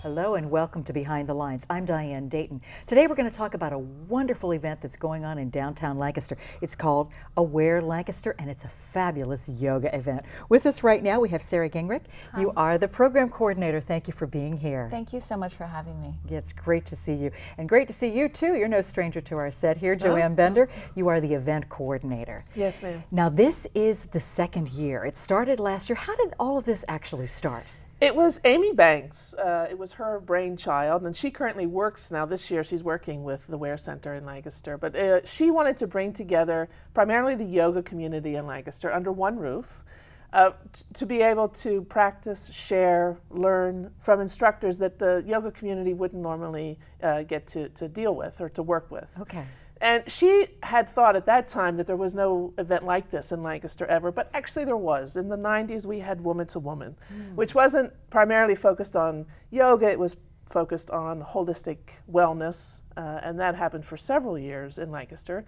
Hello and welcome to Behind the Lines. I'm Diane Dayton. Today we're going to talk about a wonderful event that's going on in downtown Lancaster. It's called Aware Lancaster, and it's a fabulous yoga event. With us right now we have Sarah Gingrich. Hi. You are the program coordinator. Thank you for being here. Thank you so much for having me. It's great to see you. And great to see you too. You're no stranger to our set here. Joanne Bender, you are the event coordinator. Yes, ma'am. Now this is the second year. It started last year. How did all of this actually start? It was Amy Banks. It was her brainchild, and she currently works now. This year, she's working with the Aware Center in Lancaster. But she wanted to bring together primarily the yoga community in Lancaster under one roof to be able to practice, share, learn from instructors that the yoga community wouldn't normally get to deal with or to work with. Okay. And she had thought at that time that there was no event like this in Lancaster ever, but actually there was. In the 90s, we had Woman to Woman, which wasn't primarily focused on yoga, it was focused on holistic wellness, and that happened for several years in Lancaster.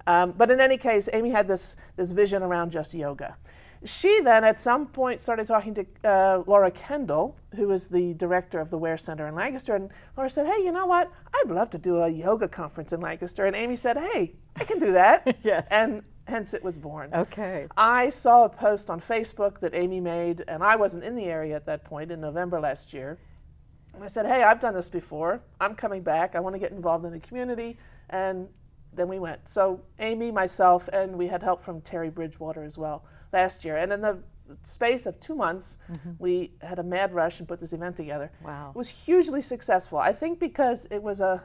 But in any case, Amy had this vision around just yoga. She then at some point started talking to Laura Kendall, who is the director of the Aware Center in Lancaster, and Laura said, hey, you know what? I'd love to do a yoga conference in Lancaster. And Amy said, hey, I can do that. Yes. And hence it was born. Okay. I saw a post on Facebook that Amy made, and I wasn't in the area at that point in November last year. And I said, hey, I've done this before. I'm coming back. I want to get involved in the community. And then we went. So Amy, myself, and we had help from Terry Bridgewater as well last year. And in the space of 2 months, we had a mad rush and put this event together. Wow. It was hugely successful. I think because it was a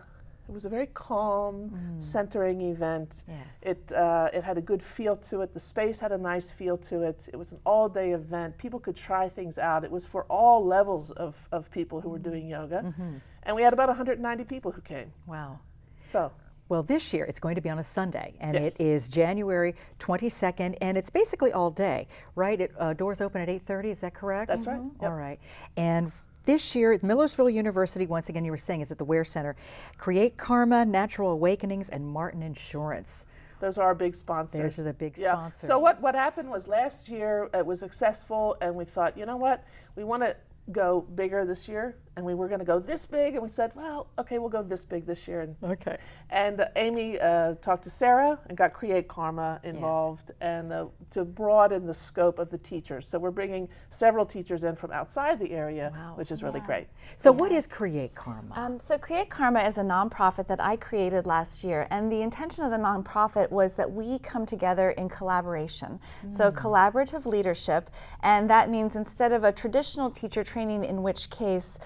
very calm, centering event. Yes. It had a good feel to it. The space had a nice feel to it. It was an all-day event. People could try things out. It was for all levels of people who were doing yoga. And we had about 190 people who came. Wow. So. Well, this year it's going to be on a Sunday, and Yes. it is January 22nd, and it's basically all day, right? Doors open at 8:30, is that correct? That's right. Yep. All right. And this year at Millersville University, once again, you were saying it's at the Ware Center, Create Karma, Natural Awakenings, and Martin Insurance. Those are our big sponsors. Those are the big Yeah. sponsors. So what happened was last year it was successful, and we thought, you know what, we want to go bigger this year, and we were going to go this big, and we said, well, okay, we'll go this big this year. Okay. And Amy talked to Sarah and got Create Karma involved, and to broaden the scope of the teachers. So we're bringing several teachers in from outside the area, Wow. which is really great. So what is Create Karma? So Create Karma is a nonprofit that I created last year, and the intention of the nonprofit was that we come together in collaboration. So collaborative leadership, and that means instead of a traditional teacher training in which case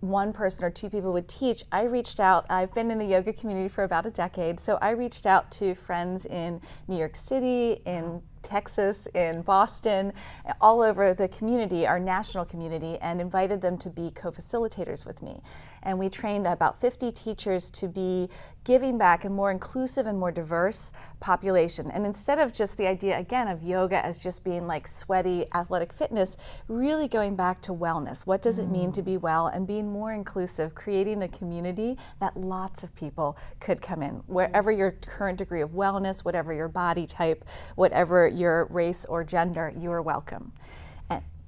one person or two people would teach, I reached out. I've been in the yoga community for about a decade, so I reached out to friends in New York City, in Texas, in Boston, all over the community, our national community, and invited them to be co-facilitators with me. And we trained about 50 teachers to be giving back a more inclusive and more diverse population. And instead of just the idea, again, of yoga as just being like sweaty athletic fitness, really going back to wellness. What does it mean to be well, and being more inclusive, creating a community that lots of people could come in, wherever your current degree of wellness, whatever your body type, whatever your race or gender, you are welcome.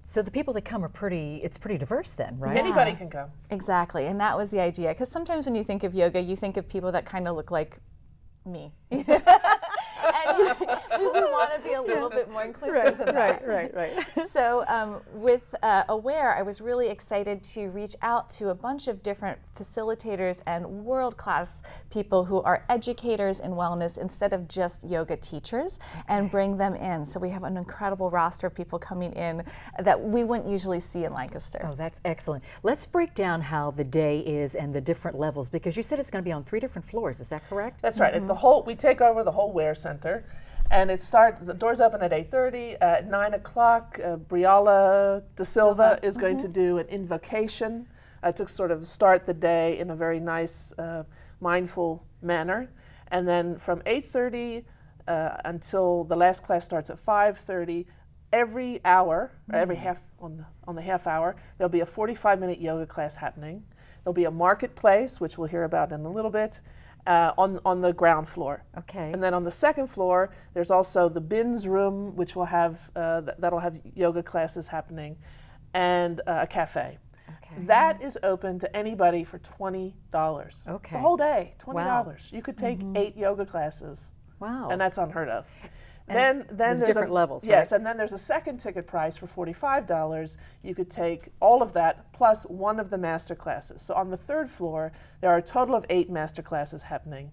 So the people that come are it's pretty diverse then, right? Anybody can come. Exactly, and that was the idea. Because sometimes when you think of yoga, you think of people that kind of look like me. And we want to be a little bit more inclusive than that. Right. So with Aware, I was really excited to reach out to a bunch of different facilitators and world-class people who are educators in wellness instead of just yoga teachers, and bring them in. So we have an incredible roster of people coming in that we wouldn't usually see in Lancaster. Oh, that's excellent. Let's break down how the day is and the different levels, because you said it's going to be on 3 different floors. Is that correct? That's right. We take over the whole Ware Center, and the doors open at 8:30. At 9 o'clock, Briala Da Silva is going to do an invocation to sort of start the day in a very nice, mindful manner. And then from 8:30 until the last class starts at 5:30, every hour, or every half on the half hour, there'll be a 45-minute yoga class happening. There'll be a marketplace, which we'll hear about in a little bit, on the ground floor. Okay. And then on the second floor, there's also the bins room, which will have that'll have yoga classes happening, and a cafe. Okay. That is open to anybody for $20. Okay. The whole day, $20. Wow. You could take 8 yoga classes, Wow. and that's unheard of. And Then there's different levels, Yes, right? and then there's a second ticket price for $45. You could take all of that plus one of the master classes. So on the 3rd floor, there are a total of 8 master classes happening.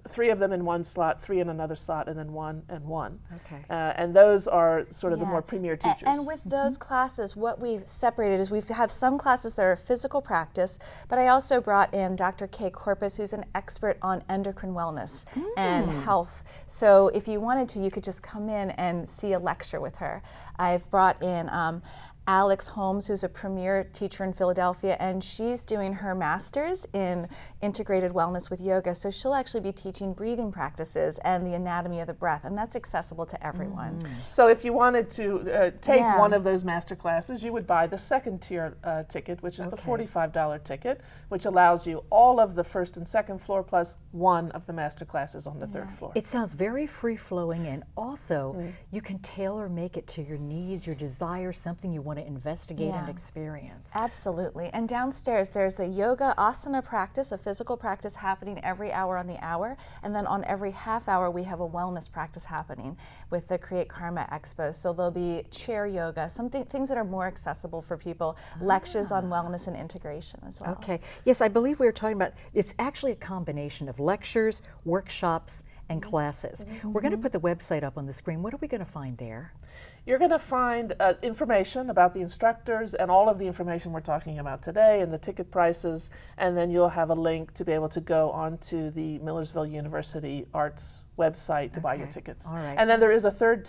3 of them in one slot, 3 in another slot, and then 1 and 1. Okay. And those are sort of the Yeah. more premier teachers. And with those classes, what we've separated is we have some classes that are physical practice, but I also brought in Dr. Kay Corpus, who's an expert on endocrine wellness and health. So if you wanted to, you could just come in and see a lecture with her. I've brought in Alex Holmes, who's a premier teacher in Philadelphia, and she's doing her master's in integrated wellness with yoga. So she'll actually be teaching breathing practices and the anatomy of the breath, and that's accessible to everyone. So if you wanted to take Yeah. one of those master classes, you would buy the 2nd tier ticket, which is the Okay. $45 ticket, which allows you all of the 1st and 2nd floor plus one of the master classes on the 3rd floor. It sounds very free-flowing, and also you can tailor-make it to your needs, your desires, something you want to investigate and Yeah. experience. Absolutely. And downstairs, there's the yoga asana practice, a physical practice happening every hour on the hour. And then on every half hour, we have a wellness practice happening with the Create Karma Expo. So there'll be chair yoga, things that are more accessible for people, lectures on wellness and integration as well. Okay. Yes, I believe we were talking about, it's actually a combination of lectures, workshops, and classes. We're going to put the website up on the screen. What are we going to find there? You're going to find information about the instructors and all of the information we're talking about today and the ticket prices, and then you'll have a link to be able to go onto the Millersville University Arts website to buy your tickets. All right. And then there is a third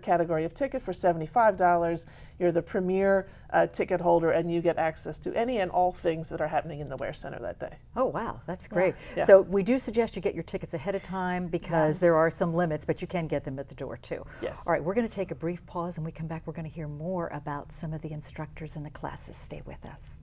category of ticket for $75. You're the premier ticket holder, and you get access to any and all things that are happening in the Wear Center that day. Oh, wow, that's great. Yeah. So we do suggest you get your tickets ahead of time because there are some limits, but you can get them at the door too. Yes. All right, we're going to take a brief pause, and when we come back, we're going to hear more about some of the instructors and the classes. Stay with us.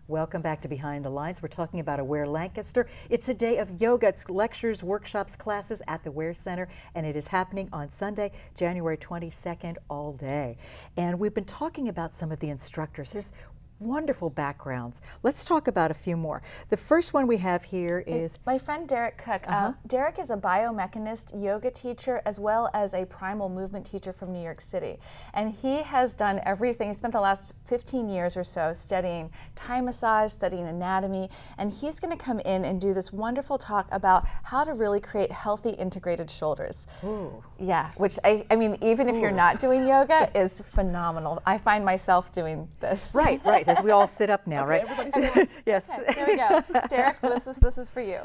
Welcome back to Behind the Lines. We're talking about Aware Lancaster. It's a day of yoga. It's lectures, workshops, classes at the Wear Center, and it is happening on Sunday, January 22nd, all day. And we've been talking about some of the instructors. There's wonderful backgrounds. Let's talk about a few more. The first one we have here is My friend Derek Cook. Derek is a biomechanist, yoga teacher, as well as a primal movement teacher from New York City. And he has done everything. He spent the last 15 years or so studying Thai massage, studying anatomy, and he's going to come in and do this wonderful talk about how to really create healthy integrated shoulders. Ooh. Yeah, which I mean, even if you're not doing yoga, is phenomenal. I find myself doing this. right, as we all sit up now, right? Everybody's Yes. Okay, here we go. Derek, this is for you.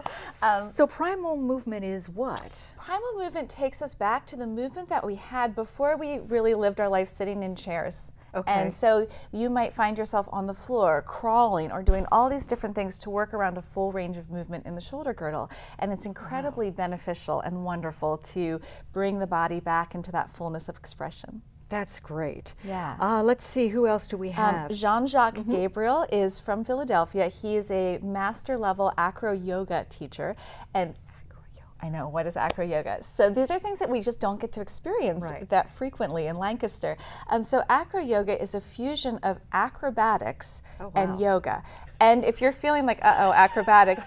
So primal movement is what? Primal movement takes us back to the movement that we had before we really lived our life sitting in chairs. Okay. And so you might find yourself on the floor, crawling, or doing all these different things to work around a full range of movement in the shoulder girdle. And it's incredibly beneficial and wonderful to bring the body back into that fullness of expression. That's great. Yeah. Let's see, who else do we have? Jean-Jacques Gabriel is from Philadelphia. He is a master level acro yoga teacher. And I know, what is acro yoga? So these are things that we just don't get to experience that frequently in Lancaster. So acro yoga is a fusion of acrobatics and yoga. And if you're feeling like, uh-oh, acrobatics,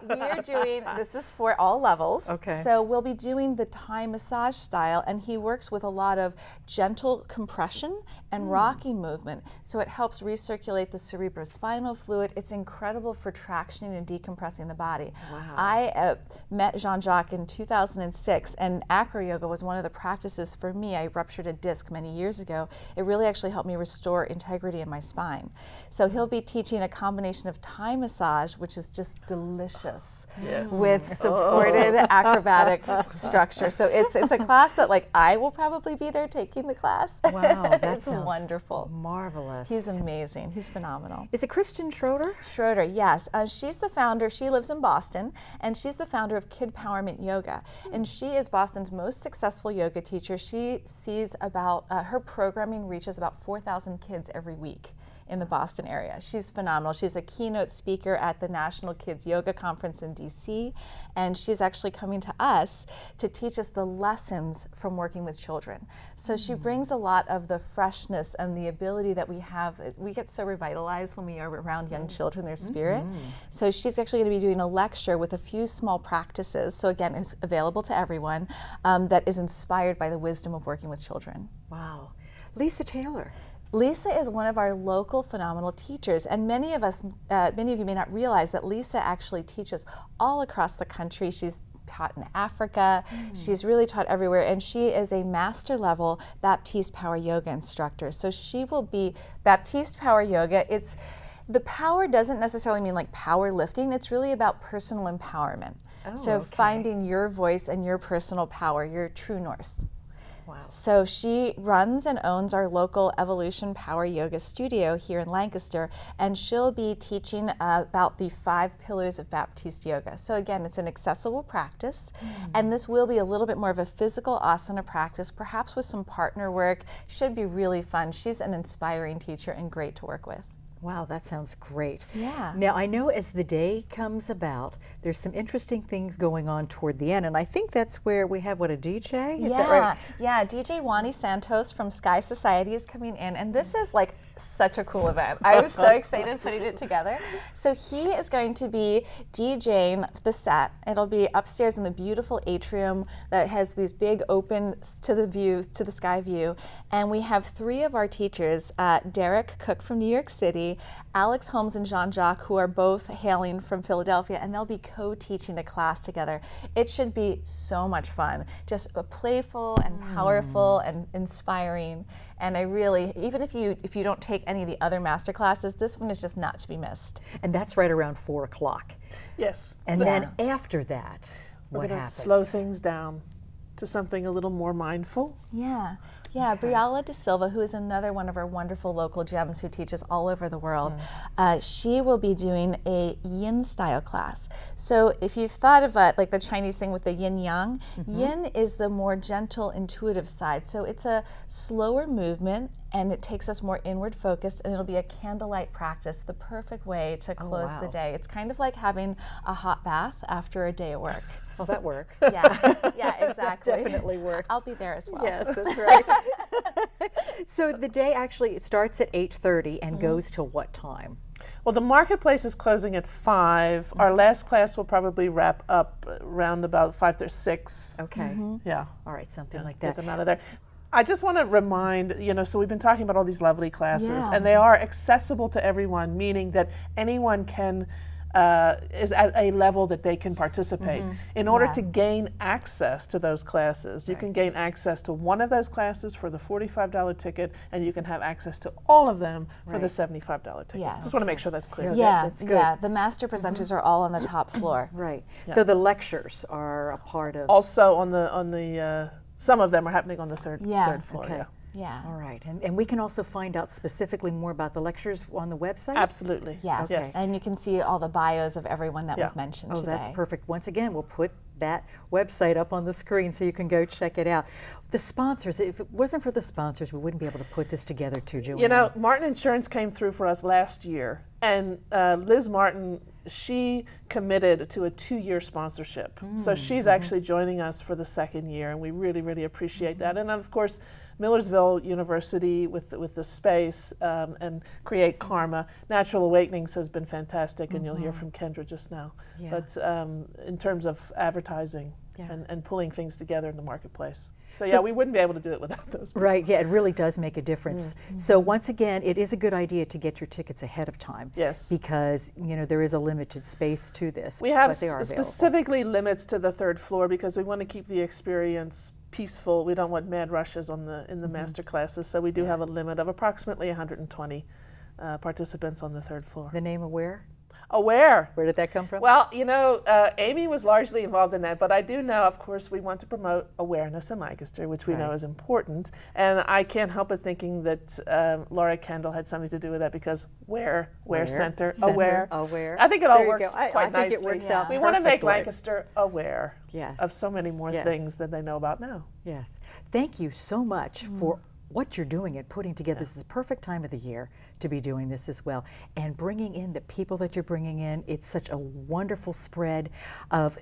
we are doing, this is for all levels. Okay. So we'll be doing the Thai massage style, and he works with a lot of gentle compression and rocking movement. So it helps recirculate the cerebrospinal fluid. It's incredible for tractioning and decompressing the body. Wow. I met Jean-Jacques in 2006, and acro yoga was one of the practices for me. I ruptured a disc many years ago. It really actually helped me restore integrity in my spine. So he'll be teaching a combination of Thai massage, which is just delicious, with supported acrobatic structure. So it's a class that, like, I will probably be there taking the class. Wow, that it's sounds wonderful. Marvelous. He's amazing. He's phenomenal. Is it Kristen Schroeder? Schroeder, yes. She's the founder. She lives in Boston, and she's the founder of Kid Powerment Yoga. And she is Boston's most successful yoga teacher. She sees about, her programming reaches about 4,000 kids every week in the Boston area. She's phenomenal. She's a keynote speaker at the National Kids Yoga Conference in DC, and she's actually coming to us to teach us the lessons from working with children. So she brings a lot of the freshness and the ability that we have. We get so revitalized when we are around young children, their spirit. So she's actually going to be doing a lecture with a few small practices. So again, it's available to everyone, that is inspired by the wisdom of working with children. Wow. Lisa Taylor. Lisa is one of our local phenomenal teachers, and many of you may not realize that Lisa actually teaches all across the country. She's taught in Africa, she's really taught everywhere, and she is a master level Baptiste Power Yoga instructor. So she will be Baptiste Power Yoga. The power doesn't necessarily mean like power lifting, it's really about personal empowerment. So finding your voice and your personal power, your true north. Wow. So she runs and owns our local Evolution Power Yoga studio here in Lancaster, and she'll be teaching about the 5 pillars of Baptiste Yoga. So again, it's an accessible practice, and this will be a little bit more of a physical asana practice, perhaps with some partner work. Should be really fun. She's an inspiring teacher and great to work with. Wow, that sounds great. Yeah. Now, I know as the day comes about, there's some interesting things going on toward the end, and I think that's where we have, what, a DJ? Is that right? Yeah, DJ Wani Santos from Sky Society is coming in, and this is like such a cool event. I was so excited putting it together. So he is going to be DJing the set. It'll be upstairs in the beautiful atrium that has these big open to the sky view, and we have 3 of our teachers, Derek Cook from New York City, Alex Holmes and Jean-Jacques, who are both hailing from Philadelphia, and they'll be co-teaching a class together. It should be so much fun, just playful and powerful and inspiring. And I really, even if you don't take any of the other master classes, this one is just not to be missed. And that's right around 4 o'clock. Yes. And then after that, we're what going to happens? slow things down to something a little more mindful. Yeah, Briala De Silva, who is another one of our wonderful local gems who teaches all over the world, she will be doing a yin style class. So if you've thought of like the Chinese thing with the yin yang, yin is the more gentle, intuitive side. So it's a slower movement, and it takes us more inward focus, and it'll be a candlelight practice, the perfect way to close the day. It's kind of like having a hot bath after a day at work. Oh, that works. Yeah, exactly. Definitely works. I'll be there as well. Yes, that's right. So the day actually, it starts at 8:30 and goes till what time? Well, the marketplace is closing at 5. Our last class will probably wrap up around about 5 to 6. Okay. Yeah. All right, something like Get that. them out of there. I just want to remind, so we've been talking about all these lovely classes, and they are accessible to everyone, meaning that anyone can is at a level that they can participate. In order to gain access to those classes, you can gain access to one of those classes for the $45 ticket, and you can have access to all of them for the $75 ticket. Yes. Just want to make sure that's clear. That's good. Yeah, the master presenters are all on the top floor. Right. So the lectures are a part of. Also on the some of them are happening on the third floor. Okay. Yeah. All right. And we can also find out specifically more about the lectures on the website? Absolutely. Yes. Okay. And you can see all the bios of everyone that we've mentioned today. Oh, that's perfect. Once again, we'll put that website up on the screen so you can go check it out. The sponsors, if it wasn't for the sponsors, we wouldn't be able to put this together too, Joanne. Martin Insurance came through for us last year, and Liz Martin, she committed to a 2-year sponsorship. So she's actually joining us for the 2nd year, and we really, really appreciate that. And of course, Millersville University with the space and Create Karma. Natural Awakenings has been fantastic, and you'll hear from Kendra just now. Yeah. But in terms of advertising and pulling things together in the marketplace. So we wouldn't be able to do it without those people. Right, it really does make a difference. So once again, it is a good idea to get your tickets ahead of time. Yes. Because, there is a limited space to this. We have but they are available. specifically limits to the 3rd floor because we want to keep the experience peaceful. We don't want mad rushes in the master classes, so we do have a limit of approximately 120 participants on the 3rd floor. The name Aware? Aware. Where did that come from? Well, Amy was largely involved in that, but I do know, of course, we want to promote awareness in Lancaster, which we know is important, and I can't help but thinking that Laura Kendall had something to do with that because Where Center, Aware. I think it all works quite nicely. I think it works out We want to make perfectly. Lancaster aware Yes. of so many more things than they know about now. Yes. Thank you so much for what you're doing and putting together. This is the perfect time of the year to be doing this as well. And bringing in the people that you're bringing in, it's such a wonderful spread of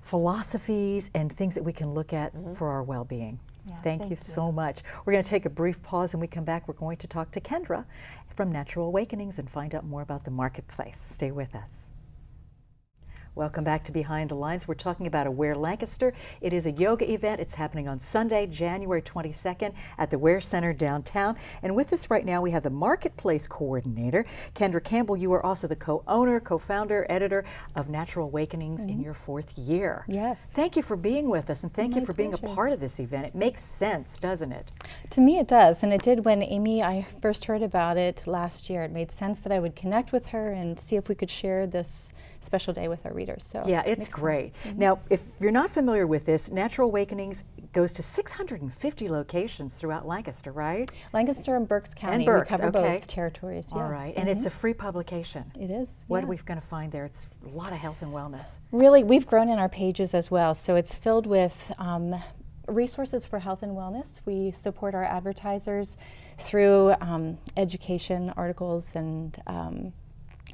philosophies and things that we can look at for our well-being. Yeah, thank you so much. We're going to take a brief pause, and we come back, we're going to talk to Kendra from Natural Awakenings and find out more about the marketplace. Stay with us. Welcome back to Behind the Lines. We're talking about Aware Lancaster. It is a yoga event. It's happening on Sunday, January 22nd at the Ware Center downtown. And with us right now, we have the Marketplace Coordinator, Kendra Campbell. You are also the co-owner, co-founder, editor of Natural Awakenings in your 4th year. Yes. Thank you for being with us, and thank you for being a pleasure. part of this event. It makes sense, doesn't it? To me it does, and it did when I first heard about it last year. It made sense that I would connect with her and see if we could share this special day with our readers. So yeah, it's great. Now, if you're not familiar with this, Natural Awakenings goes to 650 locations throughout Lancaster, right? Lancaster and Berks County. Berks, we cover okay. both territories. All right, and it's a free publication. It is. What yeah. are we going to find there? It's a lot of health and wellness. Really, we've grown in our pages as well, so it's filled with resources for health and wellness. We support our advertisers through education articles, and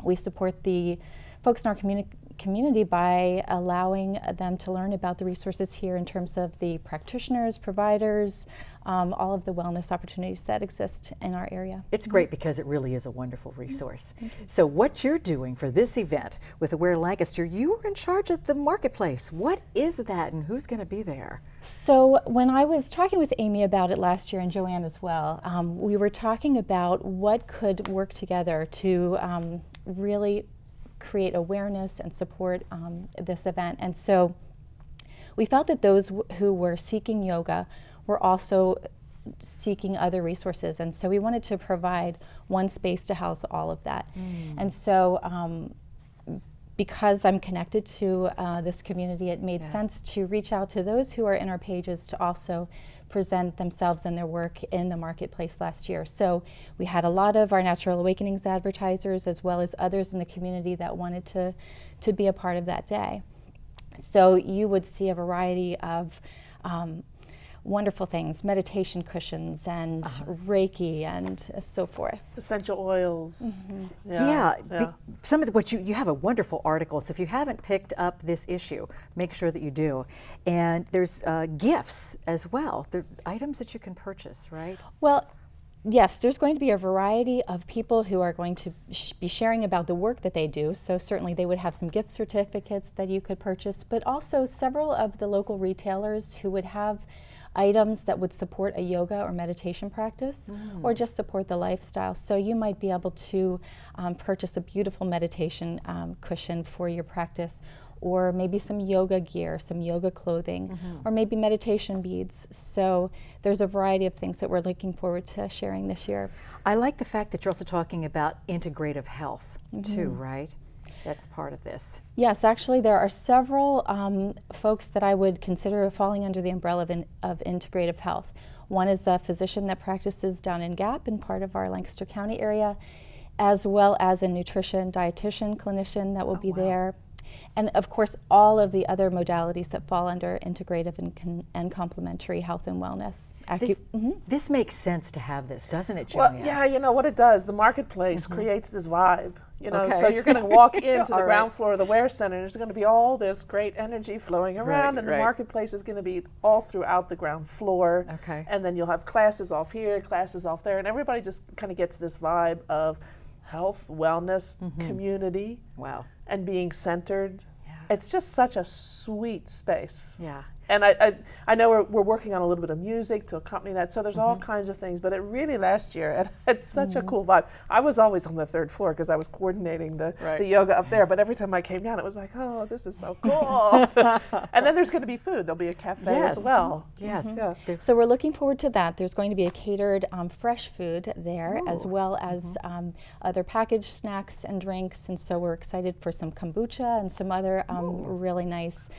we support the folks in our community by allowing them to learn about the resources here in terms of the practitioners, providers, all of the wellness opportunities that exist in our area. It's great because it really is a wonderful resource. So what you're doing for this event with Aware Lancaster, you are in charge of the marketplace. What is that, and who's going to be there? So when I was talking with Amy about it last year, and Joanne as well, we were talking about what could work together to really create awareness and support this event. And so we felt that those who were seeking yoga were also seeking other resources. And so we wanted to provide one space to house all of that. And so because I'm connected to this community, it made sense to reach out to those who are in our pages to also present themselves and their work in the marketplace last year. So we had a lot of our Natural Awakenings advertisers as well as others in the community that wanted to be a part of that day. So you would see a variety of wonderful things, meditation cushions and Reiki and so forth. Essential oils. Some of what you have a wonderful article, so if you haven't picked up this issue, make sure that you do. And there's gifts as well. They're items that you can purchase, right? Well, yes, there's going to be a variety of people who are going to be sharing about the work that they do. So certainly they would have some gift certificates that you could purchase, but also several of the local retailers who would have items that would support a yoga or meditation practice or just support the lifestyle. So you might be able to purchase a beautiful meditation cushion for your practice, or maybe some yoga gear, some yoga clothing, or maybe meditation beads. So there's a variety of things that we're looking forward to sharing this year. I like the fact that you're also talking about integrative health too, right? That's part of this. Yes, actually there are several folks that I would consider falling under the umbrella of integrative health. One is a physician that practices down in Gap in part of our Lancaster County area, as well as a nutrition, dietitian, clinician that will be there. And of course, all of the other modalities that fall under integrative and complementary health and wellness. This makes sense to have this, doesn't it, Joanne? Well, yeah, you know what it does, the marketplace creates this vibe. You know, so you're going to walk into the ground floor of the Ware Center, and there's going to be all this great energy flowing around, and the marketplace is going to be all throughout the ground floor. And then you'll have classes off here, classes off there, and everybody just kind of gets this vibe of health, wellness, community, and being centered. It's just such a sweet space. And I know we're working on a little bit of music to accompany that, so there's all kinds of things, but it really last year it had such a cool vibe. I was always on the 3rd floor because I was coordinating the yoga up there, but every time I came down it was like, oh, this is so cool. And then there's going to be food. There'll be a cafe as well. So we're looking forward to that. There's going to be a catered fresh food there, as well as other packaged snacks and drinks, and so we're excited for some kombucha and some other really nice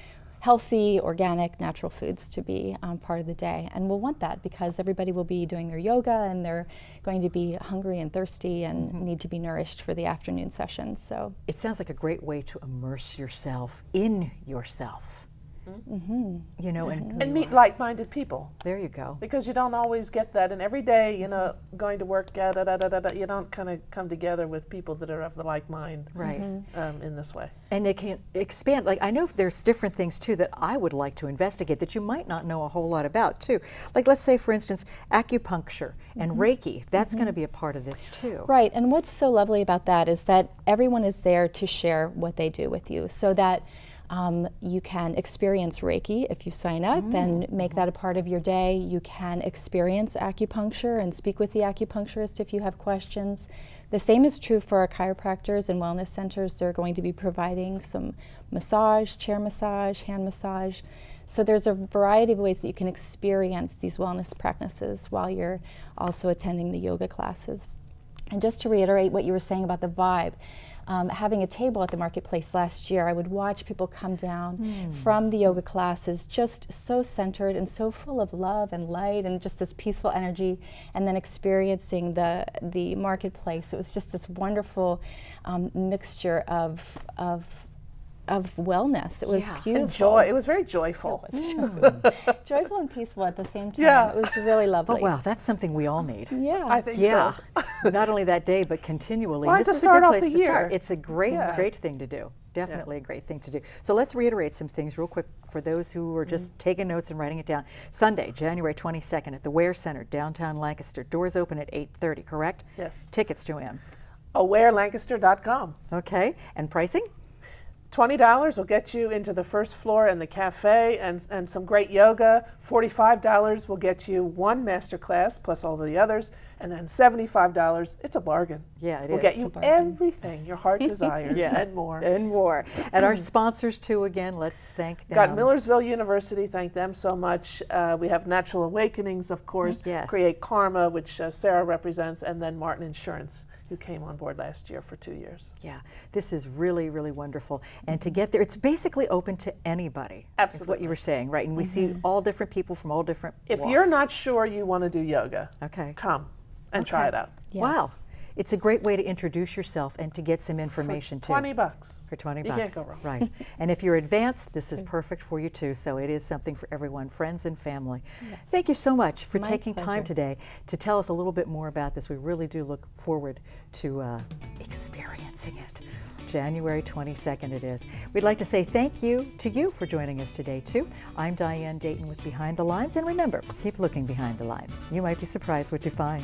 healthy, organic, natural foods to be part of the day. And we'll want that because everybody will be doing their yoga and they're going to be hungry and thirsty and need to be nourished for the afternoon session. So it sounds like a great way to immerse yourself in yourself. You know, And meet like-minded people. there you go. Because you don't always get that, and every day, you know, going to work, you don't kind of come together with people that are of the like mind, Right. in this way. And it can expand. Like, I know there's different things too that I would like to investigate that you might not know a whole lot about too. Like, let's say, for instance, acupuncture and Reiki. That's going to be a part of this too. Right, and what's so lovely about that is that everyone is there to share what they do with you, so that you can experience Reiki if you sign up and make that a part of your day. You can experience acupuncture and speak with the acupuncturist if you have questions. The same is true for our chiropractors and wellness centers. They're going to be providing some massage, chair massage, hand massage. So there's a variety of ways that you can experience these wellness practices while you're also attending the yoga classes. And just to reiterate what you were saying about the vibe, having a table at the marketplace last year, I would watch people come down from the yoga classes just so centered and so full of love and light and just this peaceful energy, and then experiencing the marketplace. It was just this wonderful mixture of wellness. It was beautiful. And joy. It was very joyful. Joyful and peaceful at the same time. Yeah. It was really lovely. Oh, wow, that's something we all need. Yeah. I think Yeah, so. not only that day, but continually. Why This to is start a off good place the to start. year? It's a great, Yeah. great thing to do. Definitely a great thing to do. So let's reiterate some things real quick for those who are just taking notes and writing it down. Sunday, January 22nd at the Ware Center, downtown Lancaster. Doors open at 8:30, correct? Yes. Tickets, Joanne. AwareLancaster.com. Okay, and pricing? $20 will get you into the first floor and the cafe and some great yoga. $45 will get you one master class plus all the others. And then $75, it's a bargain. Yeah, it We'll is. get It's you a bargain. everything your heart desires and more. And more. And our sponsors too, again, let's thank them. Got Millersville University, thank them so much. We have Natural Awakenings, of course, Yes. Create Karma, which Sarah represents, and then Martin Insurance, who came on board last year for 2 years. Yeah, this is really, really wonderful. And to get there, it's basically open to anybody. Is what Absolutely. you were saying, right? And we see all different people from all different If walks. you're not sure you want to do yoga, Okay. come and try it out. Yes. Wow. It's a great way to introduce yourself and to get some information too. $20. For 20 You bucks. can't go wrong. Right. And if you're advanced, this is perfect for you too. So it is something for everyone, friends and family. Thank you so much for My taking time pleasure. today to tell us a little bit more about this. We really do look forward to experiencing it. January 22nd it is. We'd like to say thank you to you for joining us today too. I'm Diane Dayton with Behind the Lines, and remember, keep looking behind the lines. You might be surprised what you find.